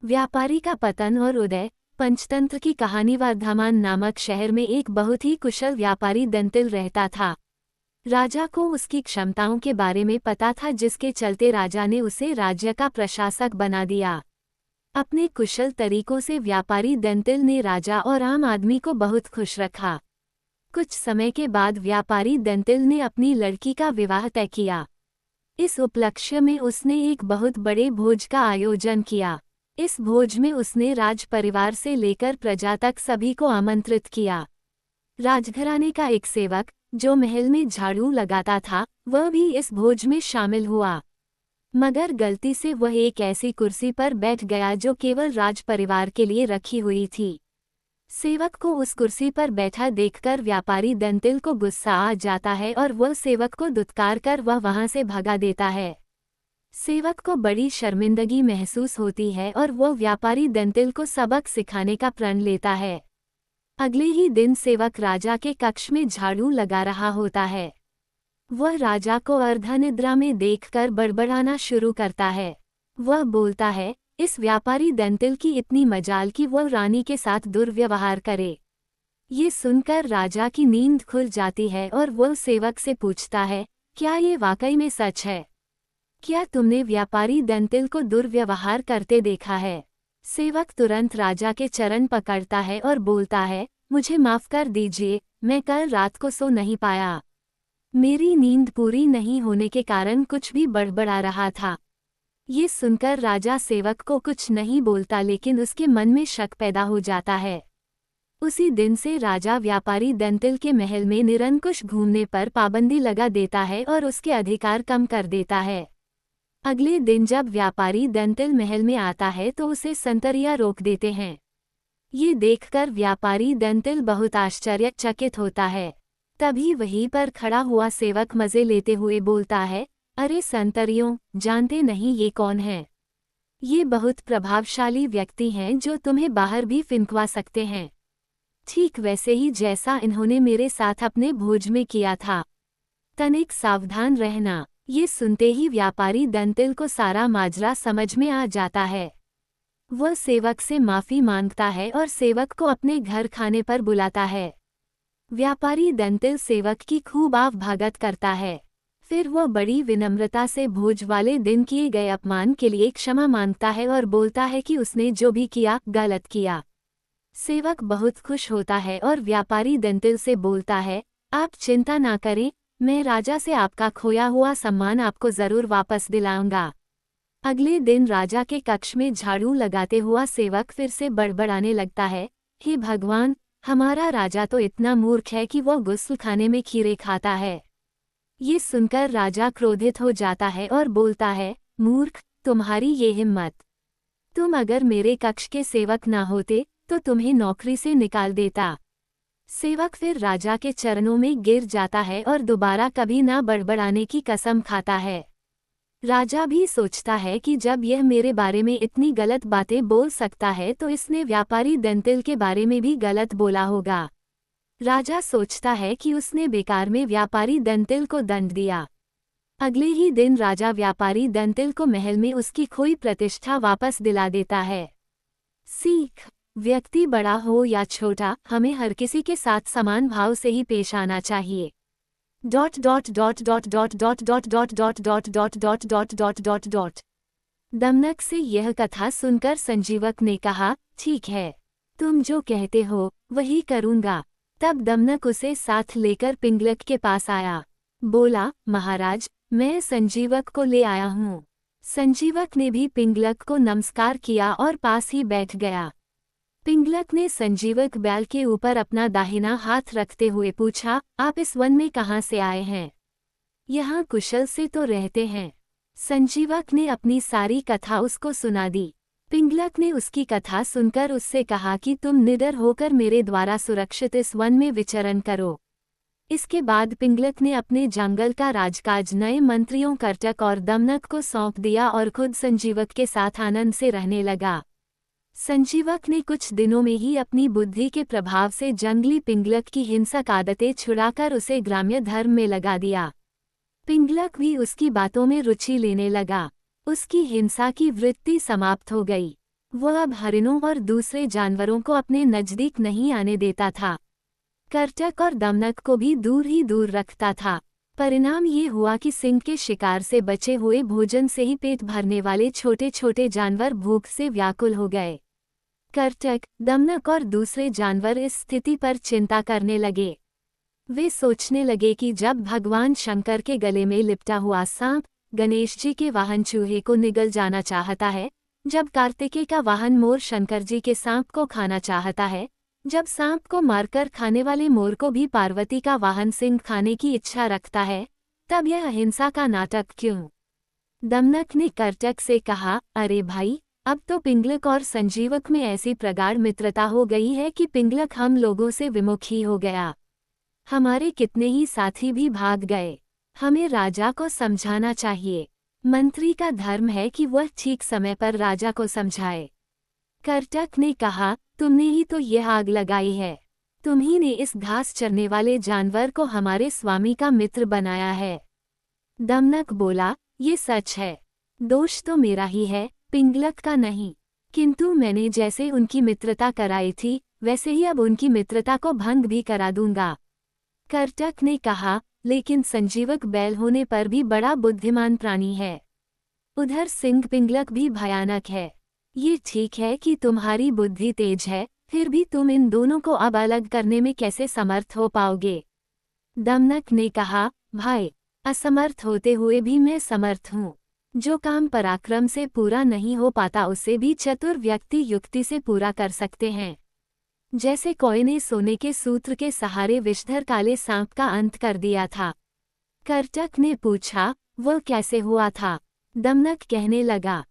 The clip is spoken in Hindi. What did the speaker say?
व्यापारी का पतन और उदय। पंचतंत्र की कहानी। वर्धमान नामक शहर में एक बहुत ही कुशल व्यापारी दंतिल रहता था। राजा को उसकी क्षमताओं के बारे में पता था, जिसके चलते राजा ने उसे राज्य का प्रशासक बना दिया। अपने कुशल तरीकों से व्यापारी दंतिल ने राजा और आम आदमी को बहुत खुश रखा। कुछ समय के बाद व्यापारी दंतिल ने अपनी लड़की का विवाह तय किया। इस उपलक्ष्य में उसने एक बहुत बड़े भोज का आयोजन किया। इस भोज में उसने राज परिवार से लेकर प्रजा तक सभी को आमंत्रित किया। राजघराने का एक सेवक, जो महल में झाड़ू लगाता था, वह भी इस भोज में शामिल हुआ। मगर गलती से वह एक ऐसी कुर्सी पर बैठ गया जो केवल राज परिवार के लिए रखी हुई थी। सेवक को उस कुर्सी पर बैठा देखकर व्यापारी दंतिल को गुस्सा आ जाता है और वह सेवक को दुत्कार कर वह वहां से भगा देता है। सेवक को बड़ी शर्मिंदगी महसूस होती है और वह व्यापारी दंतिल को सबक सिखाने का प्रण लेता है। अगले ही दिन सेवक राजा के कक्ष में झाड़ू लगा रहा होता है। वह राजा को अर्धनिद्रा में देखकर बड़बड़ाना शुरू करता है। वह बोलता है, इस व्यापारी दंतिल की इतनी मजाल कि वह रानी के साथ दुर्व्यवहार करे। ये सुनकर राजा की नींद खुल जाती है और वह सेवक से पूछता है, क्या ये वाकई में सच है? क्या तुमने व्यापारी दंतिल को दुर्व्यवहार करते देखा है? सेवक तुरंत राजा के चरण पकड़ता है और बोलता है, मुझे माफ कर दीजिए, मैं कल रात को सो नहीं पाया। मेरी नींद पूरी नहीं होने के कारण कुछ भी बड़बड़ा रहा था। ये सुनकर राजा सेवक को कुछ नहीं बोलता, लेकिन उसके मन में शक पैदा हो जाता है। उसी दिन से राजा व्यापारी दंतिल के महल में निरंकुश घूमने पर पाबंदी लगा देता है और उसके अधिकार कम कर देता है। अगले दिन जब व्यापारी दंतिल महल में आता है तो उसे संतरिया रोक देते हैं। ये देखकर व्यापारी दंतिल बहुत आश्चर्यचकित होता है। तभी वहीं पर खड़ा हुआ सेवक मजे लेते हुए बोलता है, अरे संतरियों, जानते नहीं ये कौन है? ये बहुत प्रभावशाली व्यक्ति हैं जो तुम्हें बाहर भी फिंकवा सकते हैं, ठीक वैसे ही जैसा इन्होंने मेरे साथ अपने भोज में किया था। तनिक सावधान रहना। ये सुनते ही व्यापारी दंतिल को सारा माजरा समझ में आ जाता है। वह सेवक से माफी मांगता है और सेवक को अपने घर खाने पर बुलाता है। व्यापारी दंतिल सेवक की खूब आवभगत करता है। फिर वह बड़ी विनम्रता से भोज वाले दिन किए गए अपमान के लिए क्षमा मांगता है और बोलता है कि उसने जो भी किया गलत किया। सेवक बहुत खुश होता है और व्यापारी दंतिल से बोलता है, आप चिंता ना करें, मैं राजा से आपका खोया हुआ सम्मान आपको जरूर वापस दिलाऊंगा। अगले दिन राजा के कक्ष में झाड़ू लगाते हुआ सेवक फिर से बड़बड़ाने लगता है, हे भगवान, हमारा राजा तो इतना मूर्ख है कि वह गुस्लखाने में खीरे खाता है। ये सुनकर राजा क्रोधित हो जाता है और बोलता है, मूर्ख, तुम्हारी ये हिम्मत! तुम अगर मेरे कक्ष के सेवक ना होते तो तुम्हें नौकरी से निकाल देता। सेवक फिर राजा के चरणों में गिर जाता है और दोबारा कभी ना बड़बड़ाने की कसम खाता है। राजा भी सोचता है कि जब यह मेरे बारे में इतनी गलत बातें बोल सकता है तो इसने व्यापारी दंतिल के बारे में भी गलत बोला होगा। राजा सोचता है कि उसने बेकार में व्यापारी दंतिल को दंड दिया। अगले ही दिन राजा व्यापारी दंतिल को महल में उसकी खोई प्रतिष्ठा वापस दिला देता है। सीख: व्यक्ति बड़ा हो या छोटा, हमें हर किसी के साथ समान भाव से ही पेश आना चाहिए। दमनक से यह कथा सुनकर संजीवक ने कहा, ठीक है, तुम जो कहते हो वही करूँगा। तब दमनक उसे साथ लेकर पिंगलक के पास आया। बोला, महाराज, मैं संजीवक को ले आया हूँ। संजीवक ने भी पिंगलक को नमस्कार किया और पास ही बैठ गया। पिंगलक ने संजीवक बैल के ऊपर अपना दाहिना हाथ रखते हुए पूछा, आप इस वन में कहाँ से आए हैं? यहाँ कुशल से तो रहते हैं। संजीवक ने अपनी सारी कथा उसको सुना दी। पिंगलक ने उसकी कथा सुनकर उससे कहा कि तुम निडर होकर मेरे द्वारा सुरक्षित इस वन में विचरण करो। इसके बाद पिंगलक ने अपने जंगल का राजकाज नए मंत्रियों कर्टक और दमनक को सौंप दिया और खुद संजीवक के साथ आनंद से रहने लगा। संजीवक ने कुछ दिनों में ही अपनी बुद्धि के प्रभाव से जंगली पिंगलक की हिंसक आदतें छुड़ाकर उसे ग्राम्य धर्म में लगा दिया। पिंगलक भी उसकी बातों में रुचि लेने लगा। उसकी हिंसा की वृत्ति समाप्त हो गई। वह अब हरिणों और दूसरे जानवरों को अपने नजदीक नहीं आने देता था। करटक और दमनक को भी दूर ही दूर रखता था। परिणाम ये हुआ कि सिंह के शिकार से बचे हुए भोजन से ही पेट भरने वाले छोटे छोटे जानवर भूख से व्याकुल हो गए। करटक, दमनक और दूसरे जानवर इस स्थिति पर चिंता करने लगे। वे सोचने लगे कि जब भगवान शंकर के गले में लिपटा हुआ सांप गणेश जी के वाहन चूहे को निगल जाना चाहता है, जब कार्तिकेय का वाहन मोर शंकर जी के सांप को खाना चाहता है, जब सांप को मारकर खाने वाले मोर को भी पार्वती का वाहन सिंह खाने की इच्छा रखता है, तब यह अहिंसा का नाटक क्यों? दमनक ने करटक से कहा, अरे भाई, अब तो पिंगलक और संजीवक में ऐसी प्रगाढ़ मित्रता हो गई है कि पिंगलक हम लोगों से विमुख ही हो गया। हमारे कितने ही साथी भी भाग गए। हमें राजा को समझाना चाहिए। मंत्री का धर्म है कि वह ठीक समय पर राजा को समझाए। करटक ने कहा, तुमने ही तो यह आग लगाई है। तुम्ही ने इस घास चरने वाले जानवर को हमारे स्वामी का मित्र बनाया है। दमनक बोला, ये सच है। दोष तो मेरा ही है, पिंगलक का नहीं। किंतु मैंने जैसे उनकी मित्रता कराई थी, वैसे ही अब उनकी मित्रता को भंग भी करा दूंगा। करटक ने कहा, लेकिन संजीवक बैल होने पर भी बड़ा बुद्धिमान प्राणी है। उधर सिंह पिंगलक भी भयानक है। ये ठीक है कि तुम्हारी बुद्धि तेज है, फिर भी तुम इन दोनों को अब अलग करने में कैसे समर्थ हो पाओगे? दमनक ने कहा, भाई, असमर्थ होते हुए भी मैं समर्थ हूँ। जो काम पराक्रम से पूरा नहीं हो पाता उसे भी चतुर व्यक्ति युक्ति से पूरा कर सकते हैं। जैसे कोई ने सोने के सूत्र के सहारे विषधर काले सांप का अंत कर दिया था। करटक ने पूछा, वो कैसे हुआ था? दमनक कहने लगा,